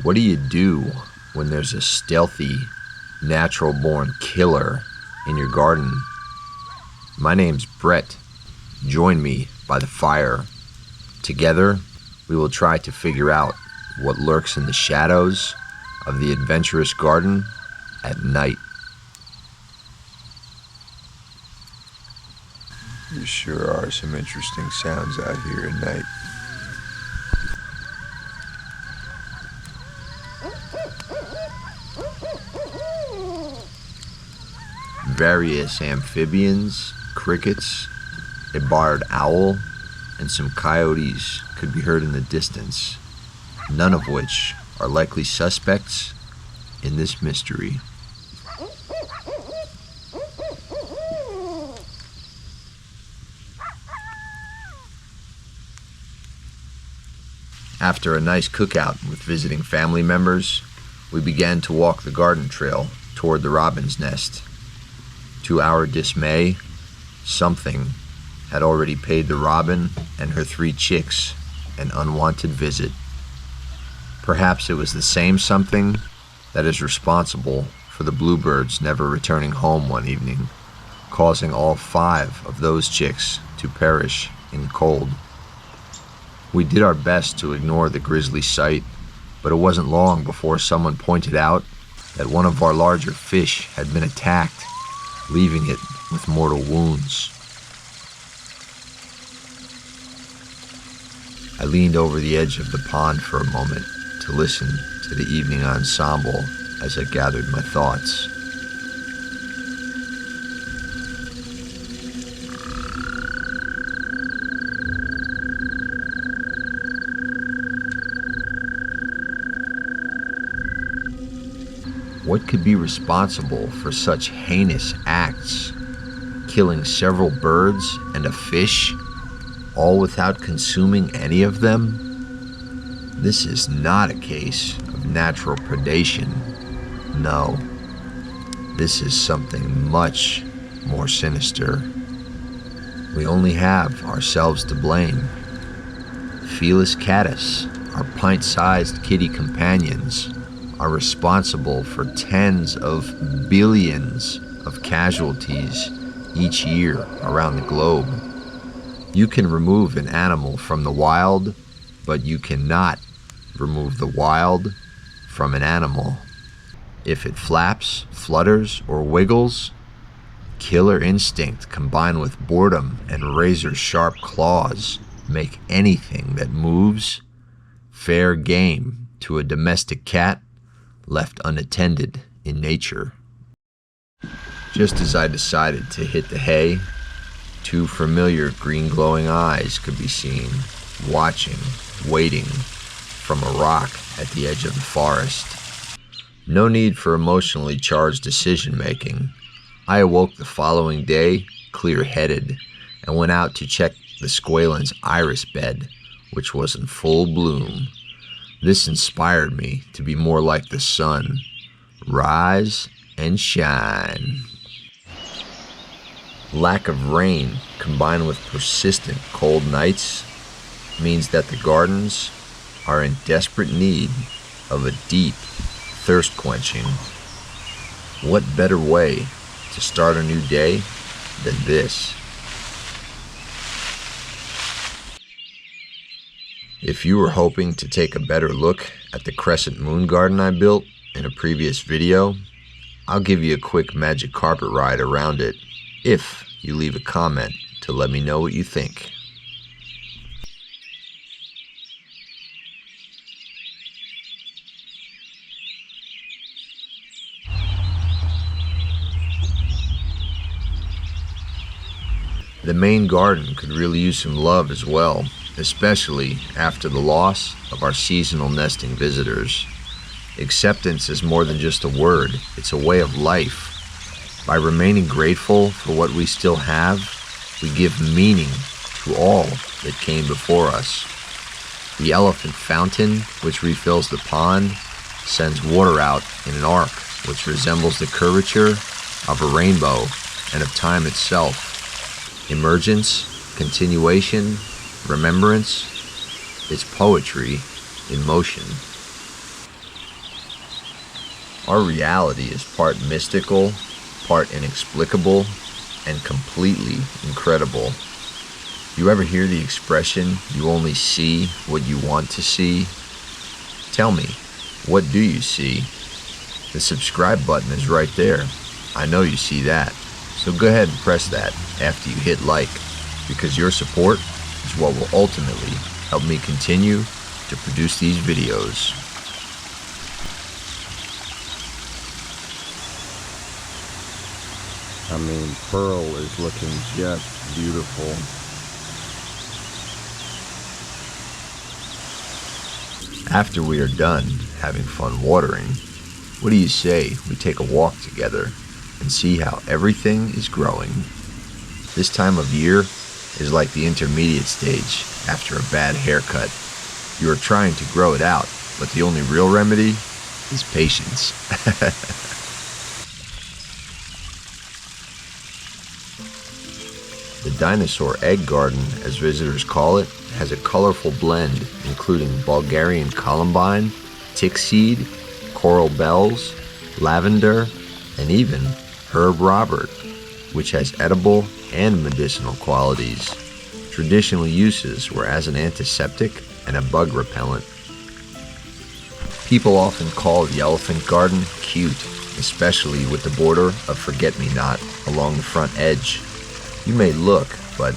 What do you do when there's a stealthy, natural-born killer in your garden? My name's Brett. Join me by the fire. Together, we will try to figure out what lurks in the shadows of the adventurous garden at night. There sure are some interesting sounds out here at night. Various amphibians, crickets, a barred owl, and some coyotes could be heard in the distance, none of which are likely suspects in this mystery. After a nice cookout with visiting family members, we began to walk the garden trail toward the robin's nest. To our dismay, something had already paid the robin and her 3 chicks an unwanted visit. Perhaps it was the same something that is responsible for the bluebirds never returning home one evening, causing all 5 of those chicks to perish in cold. We did our best to ignore the grisly sight, but it wasn't long before someone pointed out that one of our larger fish had been attacked, leaving it with mortal wounds. I leaned over the edge of the pond for a moment to listen to the evening ensemble as I gathered my thoughts. What could be responsible for such heinous acts? Killing several birds and a fish, all without consuming any of them? This is not a case of natural predation. No, this is something much more sinister. We only have ourselves to blame. Felis catus, our pint-sized kitty companions, are responsible for tens of billions of casualties each year around the globe. You can remove an animal from the wild, but you cannot remove the wild from an animal. If it flaps, flutters, or wiggles, killer instinct combined with boredom and razor-sharp claws make anything that moves fair game to a domestic cat left unattended in nature. Just as I decided to hit the hay, 2 familiar green glowing eyes could be seen, watching, waiting from a rock at the edge of the forest. No need for emotionally charged decision-making. I awoke the following day clear-headed and went out to check the squalen's iris bed, which was in full bloom. This inspired me to be more like the sun. Rise and shine. Lack of rain combined with persistent cold nights means that the gardens are in desperate need of a deep thirst quenching. What better way to start a new day than this? If you were hoping to take a better look at the crescent moon garden I built in a previous video, I'll give you a quick magic carpet ride around it if you leave a comment to let me know what you think. The main garden could really use some love as well, especially after the loss of our seasonal nesting visitors. Acceptance is more than just a word, it's a way of life. By remaining grateful for what we still have, we give meaning to all that came before us. The elephant fountain, which refills the pond, sends water out in an arc which resembles the curvature of a rainbow and of time itself. Emergence, continuation, remembrance, it's poetry in motion. Our reality is part mystical, part inexplicable, and completely incredible. You ever hear the expression, you only see what you want to see? Tell me, what do you see? The subscribe button is right there. I know you see that. So go ahead and press that after you hit like, because your support is what will ultimately help me continue to produce these videos. I mean, Pearl is looking just beautiful. After we are done having fun watering, what do you say we take a walk together and see how everything is growing? This time of year is like the intermediate stage after a bad haircut. You are trying to grow it out, but the only real remedy is patience. The dinosaur egg garden, as visitors call it, has a colorful blend including Bulgarian columbine, tick seed, coral bells, lavender, and even herb Robert, which has edible and medicinal qualities. Traditional uses were as an antiseptic and a bug repellent. People often call the elephant garden cute, especially with the border of forget-me-not along the front edge. You may look, but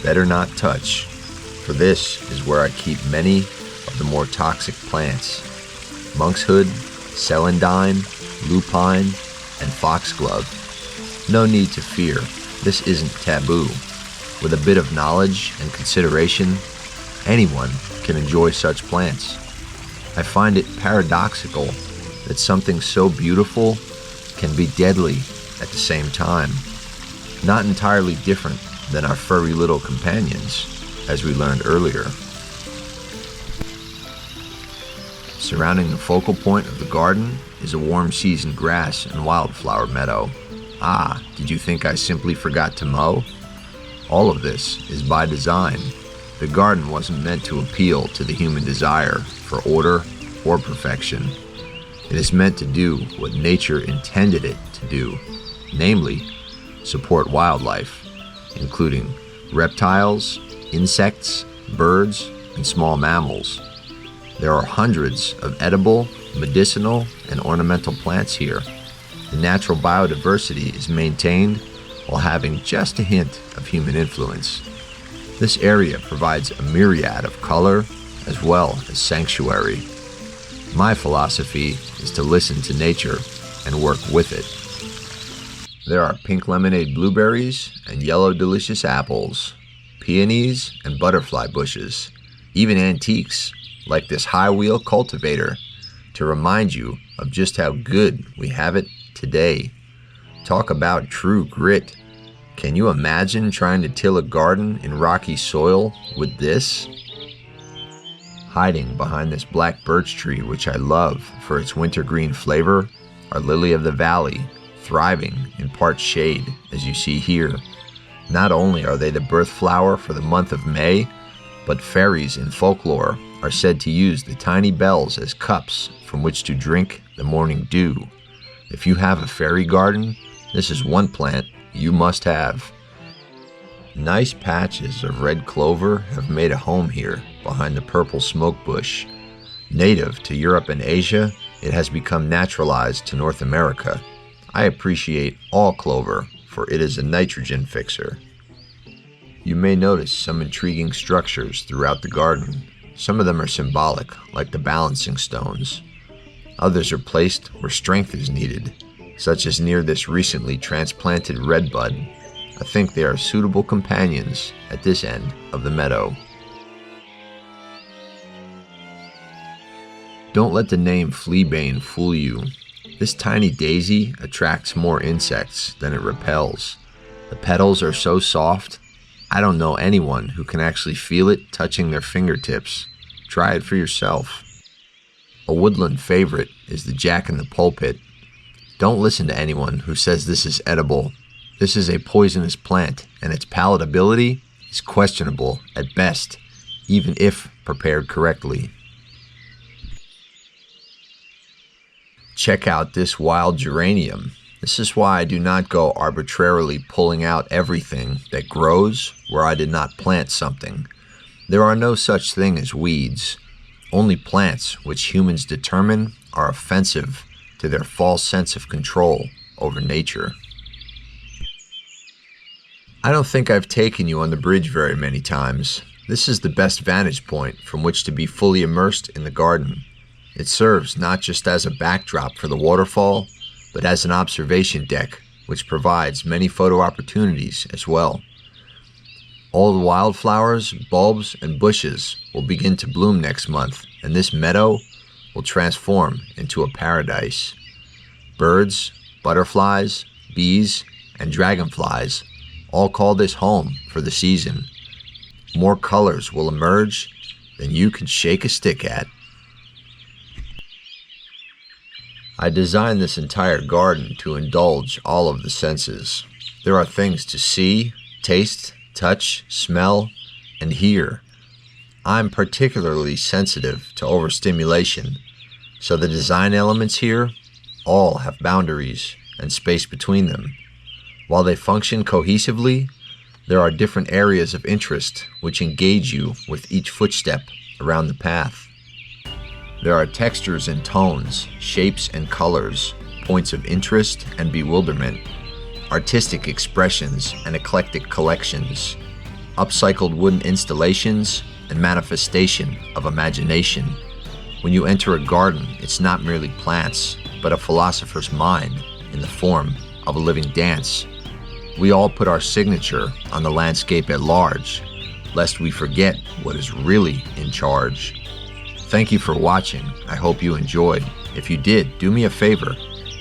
better not touch, for this is where I keep many of the more toxic plants: monkshood, celandine, lupine, and foxglove. No need to fear, this isn't taboo. With a bit of knowledge and consideration, anyone can enjoy such plants. I find it paradoxical that something so beautiful can be deadly at the same time. Not entirely different than our furry little companions, as we learned earlier. Surrounding the focal point of the garden is a warm season grass and wildflower meadow. Ah, did you think I simply forgot to mow? All of this is by design. The garden wasn't meant to appeal to the human desire for order or perfection. It is meant to do what nature intended it to do, namely, support wildlife, including reptiles, insects, birds, and small mammals. There are hundreds of edible, medicinal, and ornamental plants here. The natural biodiversity is maintained while having just a hint of human influence. This area provides a myriad of color as well as sanctuary. My philosophy is to listen to nature and work with it. There are pink lemonade blueberries and yellow delicious apples, peonies and butterfly bushes, even antiques like this high wheel cultivator to remind you of just how good we have it today. Talk about true grit. Can you imagine trying to till a garden in rocky soil with this? Hiding behind this black birch tree, which I love for its wintergreen flavor, are lily of the valley, thriving in part shade, as you see here. Not only are they the birth flower for the month of May, but fairies in folklore are said to use the tiny bells as cups from which to drink the morning dew. If you have a fairy garden, this is one plant you must have. Nice patches of red clover have made a home here behind the purple smoke bush. Native to Europe and Asia, it has become naturalized to North America. I appreciate all clover, for it is a nitrogen fixer. You may notice some intriguing structures throughout the garden. Some of them are symbolic, like the balancing stones. Others are placed where strength is needed, such as near this recently transplanted redbud. I think they are suitable companions at this end of the meadow. Don't let the name fleabane fool you. This tiny daisy attracts more insects than it repels. The petals are so soft, I don't know anyone who can actually feel it touching their fingertips. Try it for yourself. A woodland favorite is the jack-in-the-pulpit. Don't listen to anyone who says this is edible. This is a poisonous plant, and its palatability is questionable at best, even if prepared correctly. Check out this wild geranium. This is why I do not go arbitrarily pulling out everything that grows where I did not plant something. There are no such thing as weeds, only plants which humans determine are offensive to their false sense of control over nature. I don't think I've taken you on the bridge very many times. This is the best vantage point from which to be fully immersed in the garden. It serves not just as a backdrop for the waterfall, but as an observation deck, which provides many photo opportunities as well. All the wildflowers, bulbs, and bushes will begin to bloom next month, and this meadow will transform into a paradise. Birds, butterflies, bees, and dragonflies all call this home for the season. More colors will emerge than you can shake a stick at. I designed this entire garden to indulge all of the senses. There are things to see, taste, touch, smell, and hear. I'm particularly sensitive to overstimulation, so the design elements here all have boundaries and space between them. While they function cohesively, there are different areas of interest which engage you with each footstep around the path. There are textures and tones, shapes and colors, points of interest and bewilderment, artistic expressions and eclectic collections, upcycled wooden installations and manifestation of imagination. When you enter a garden, it's not merely plants, but a philosopher's mind in the form of a living dance. We all put our signature on the landscape at large, lest we forget what is really in charge. Thank you for watching. I hope you enjoyed. If you did, do me a favor,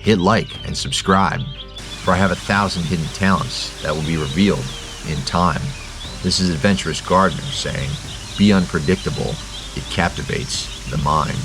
hit like and subscribe, for I have 1,000 hidden talents that will be revealed in time. This is Adventurous Gardener saying, be unpredictable, it captivates the mind.